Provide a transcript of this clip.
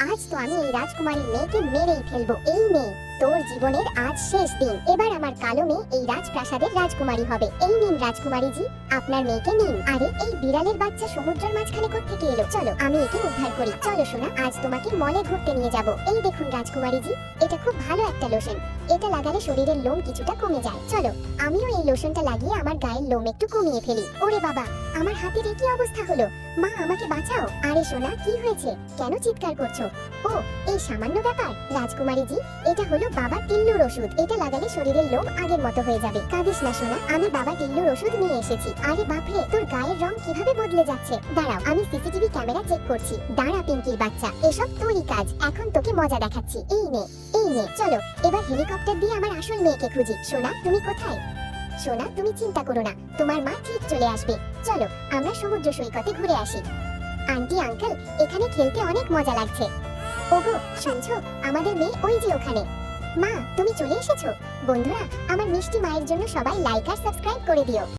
আজ তো আমি এই রাজকুমারীর মেয়েকে মেরেই ফেলবো। এই মেয়ে, তোর জীবনের আজ শেষ দিন। এবার আমার কালো মেয়ে এই রাজপ্রাসাদের রাজকুমারী হবে। এই নিন রাজকুমারী জি, আপনার মেয়েকে নিন। আরে এই বিড়ালের বাচ্চা সমুদ্রের মাঝখানে কোত্থেকে এলো? চলো আমি একে উদ্ধার করি। চলো সোনা, আজ তোমাকে মলে ঘুরতে নিয়ে যাব। এই দেখুন রাজকুমারী জি, এটা খুব ভালো একটা লোশন। এটা লাগালে শরীরের লোম কিছুটা কমে যায়। চলো আমিও এই লোশনটা লাগিয়ে আমার গায়ের লোম একটু কমিয়ে ফেলি। ওরে বাবা, আমার হাতের কি অবস্থা হলো? মা আমাকে বাঁচাও। আরে সোনা, কি হয়েছে? কেন চিৎকার করছো? ও, এই সামান্য ব্যাপার। রাজকুমারী জি, এটা হলো বাবা টিল্লুর ওষুধ। এটা লাগালে শরীরের লোম আগের মতো হয়ে যাবে। কাঁদিস না সোনা, আমি বাবা টিল্লুর ওষুধ নিয়ে এসেছি। আরে বাপরে, তোর গায়ের রং কিভাবে বদলে যাচ্ছে? দাঁড়াও, আমি সিসিটিভি ক্যামেরা চেক করছি। দাঁড়া পিঙ্কির বাচ্চা, এসব তোরই কাজ। এখন তোকে মজা দেখাচ্ছি। এই নে, এই নে। চলো এবার হেলিকপ্টার দিয়ে আমার আসল মেয়েকে খুঁজি। সোনা, তুমি কোথায়? সোনা, তুমি চিন্তা করো না, তোমার মা ঠিক চলে আসবে। চলো আমরা সমুদ্র সৈকতে ঘুরে আসি। আন্টি আঙ্কেল, এখানে খেলতে অনেক মজা লাগছে। ওগো শুনছো, আমাদের মেয়ে ওই যে ওখানে। মা, তুমি চলে এসেছো? বন্ধুরা, আমার মিষ্টি মায়ের জন্য সবাই লাইক আর সাবস্ক্রাইব করে দিও।